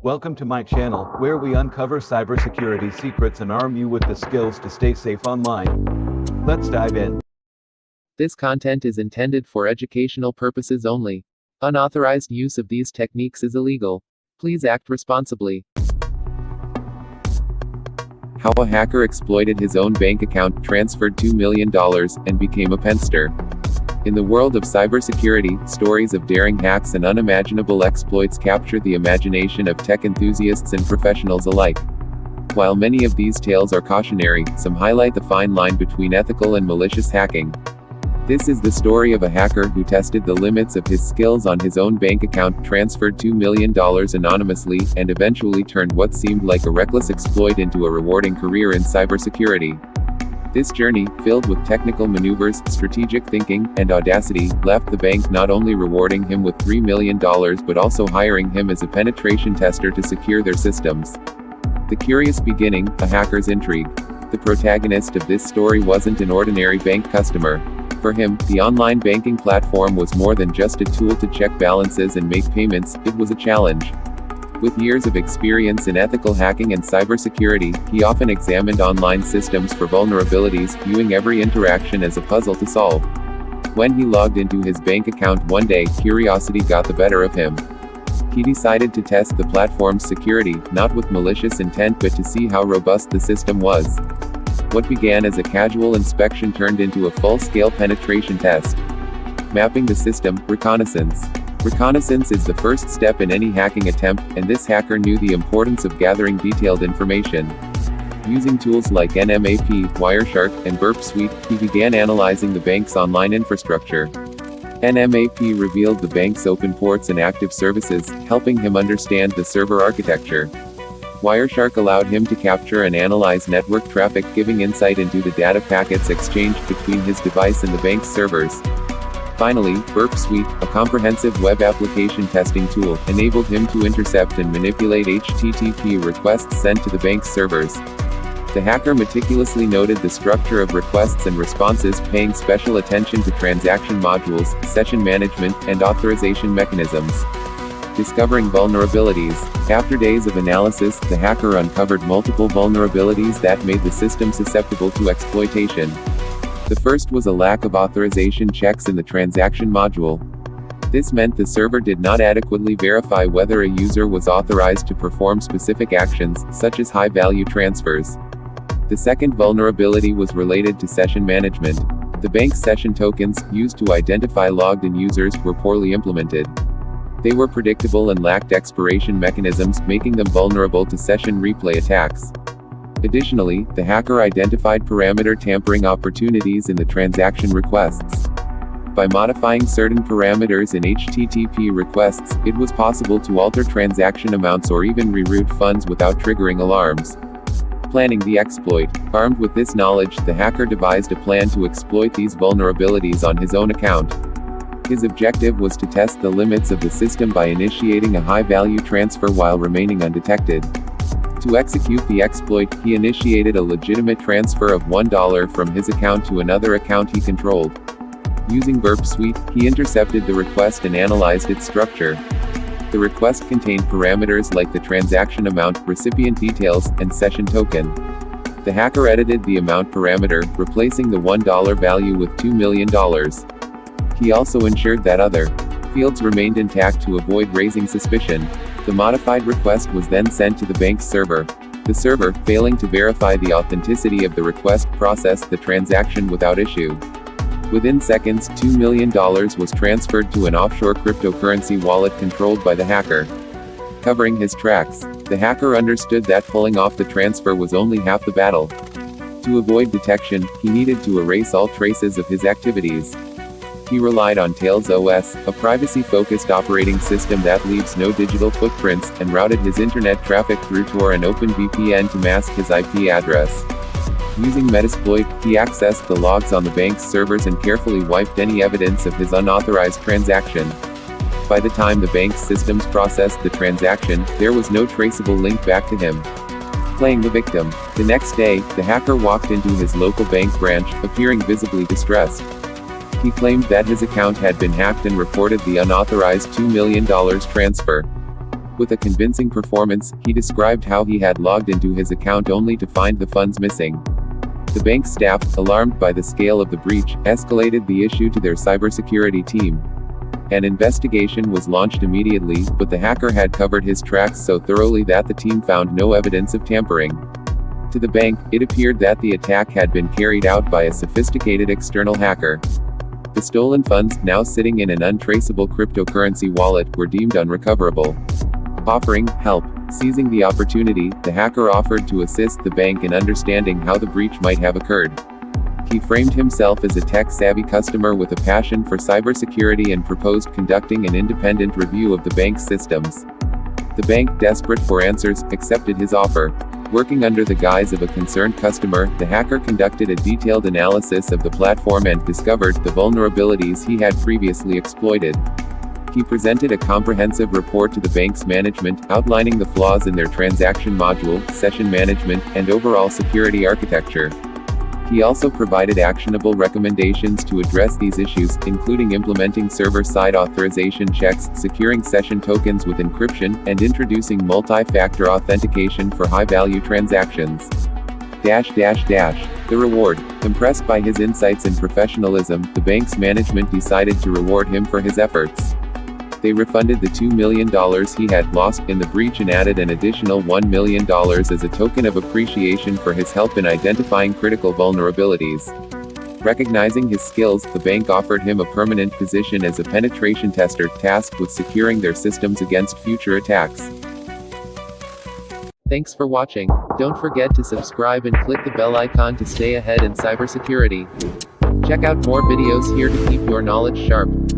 Welcome to my channel, where we uncover cybersecurity secrets and arm you with the skills to stay safe online. Let's dive in. This content is intended for educational purposes only. Unauthorized use of these techniques is illegal. Please act responsibly. How a hacker exploited his own bank account, transferred $2 million, and became a penster. In the world of cybersecurity, stories of daring hacks and unimaginable exploits capture the imagination of tech enthusiasts and professionals alike. While many of these tales are cautionary, some highlight the fine line between ethical and malicious hacking. This is the story of a hacker who tested the limits of his skills on his own bank account, transferred $2 million anonymously, and eventually turned what seemed like a reckless exploit into a rewarding career in cybersecurity. This journey, filled with technical maneuvers, strategic thinking, and audacity, left the bank not only rewarding him with $3 million but also hiring him as a penetration tester to secure their systems. The curious beginning, a hacker's intrigue. The protagonist of this story wasn't an ordinary bank customer. For him, the online banking platform was more than just a tool to check balances and make payments, it was a challenge. With years of experience in ethical hacking and cybersecurity, he often examined online systems for vulnerabilities, viewing every interaction as a puzzle to solve. When he logged into his bank account one day, curiosity got the better of him. He decided to test the platform's security, not with malicious intent but to see how robust the system was. What began as a casual inspection turned into a full-scale penetration test. Mapping the system, reconnaissance. Reconnaissance is the first step in any hacking attempt, and this hacker knew the importance of gathering detailed information. Using tools like NMAP, Wireshark, and Burpsuite, he began analyzing the bank's online infrastructure. NMAP revealed the bank's open ports and active services, helping him understand the server architecture. Wireshark allowed him to capture and analyze network traffic, giving insight into the data packets exchanged between his device and the bank's servers. Finally, Burpsuite, a comprehensive web application testing tool, enabled him to intercept and manipulate HTTP requests sent to the bank's servers. The hacker meticulously noted the structure of requests and responses, paying special attention to transaction modules, session management, and authorization mechanisms. Discovering vulnerabilities. After days of analysis, the hacker uncovered multiple vulnerabilities that made the system susceptible to exploitation. The first was a lack of authorization checks in the transaction module. This meant the server did not adequately verify whether a user was authorized to perform specific actions, such as high-value transfers. The second vulnerability was related to session management. The bank's session tokens, used to identify logged-in users, were poorly implemented. They were predictable and lacked expiration mechanisms, making them vulnerable to session replay attacks. Additionally, the hacker identified parameter tampering opportunities in the transaction requests. By modifying certain parameters in HTTP requests, it was possible to alter transaction amounts or even reroute funds without triggering alarms. Planning the exploit. Armed with this knowledge, the hacker devised a plan to exploit these vulnerabilities on his own account. His objective was to test the limits of the system by initiating a high-value transfer while remaining undetected. To execute the exploit, he initiated a legitimate transfer of $1 from his account to another account he controlled. Using Burpsuite, he intercepted the request and analyzed its structure. The request contained parameters like the transaction amount, recipient details, and session token. The hacker edited the amount parameter, replacing the $1 value with $2 million. He also ensured that other fields remained intact to avoid raising suspicion. The modified request was then sent to the bank's server. The server, failing to verify the authenticity of the request, processed the transaction without issue. Within seconds, $2 million was transferred to an offshore cryptocurrency wallet controlled by the hacker. Covering his tracks. The hacker understood that pulling off the transfer was only half the battle. To avoid detection, he needed to erase all traces of his activities. He relied on Tails OS, a privacy-focused operating system that leaves no digital footprints, and routed his internet traffic through Tor and OpenVPN to mask his IP address. Using Metasploit, he accessed the logs on the bank's servers and carefully wiped any evidence of his unauthorized transaction. By the time the bank's systems processed the transaction, there was no traceable link back to him. Playing the victim. The next day, the hacker walked into his local bank branch, appearing visibly distressed. He claimed that his account had been hacked and reported the unauthorized $2 million transfer. With a convincing performance, he described how he had logged into his account only to find the funds missing. The bank staff, alarmed by the scale of the breach, escalated the issue to their cybersecurity team. An investigation was launched immediately, but the hacker had covered his tracks so thoroughly that the team found no evidence of tampering. To the bank, it appeared that the attack had been carried out by a sophisticated external hacker. The stolen funds, now sitting in an untraceable cryptocurrency wallet, were deemed unrecoverable. Offering help. Seizing the opportunity, the hacker offered to assist the bank in understanding how the breach might have occurred. He framed himself as a tech-savvy customer with a passion for cybersecurity and proposed conducting an independent review of the bank's systems. The bank, desperate for answers, accepted his offer. Working under the guise of a concerned customer, the hacker conducted a detailed analysis of the platform and discovered the vulnerabilities he had previously exploited. He presented a comprehensive report to the bank's management, outlining the flaws in their transaction module, session management, and overall security architecture. He also provided actionable recommendations to address these issues, including implementing server-side authorization checks, securing session tokens with encryption, and introducing multi-factor authentication for high-value transactions. The reward. Impressed by his insights and professionalism, the bank's management decided to reward him for his efforts. They refunded the $2 million he had lost in the breach and added an additional $1 million as a token of appreciation for his help in identifying critical vulnerabilities. Recognizing his skills, the bank offered him a permanent position as a penetration tester, tasked with securing their systems against future attacks. Thanks for watching. Don't forget to subscribe and click the bell icon to stay ahead in cybersecurity. Check out more videos here to keep your knowledge sharp.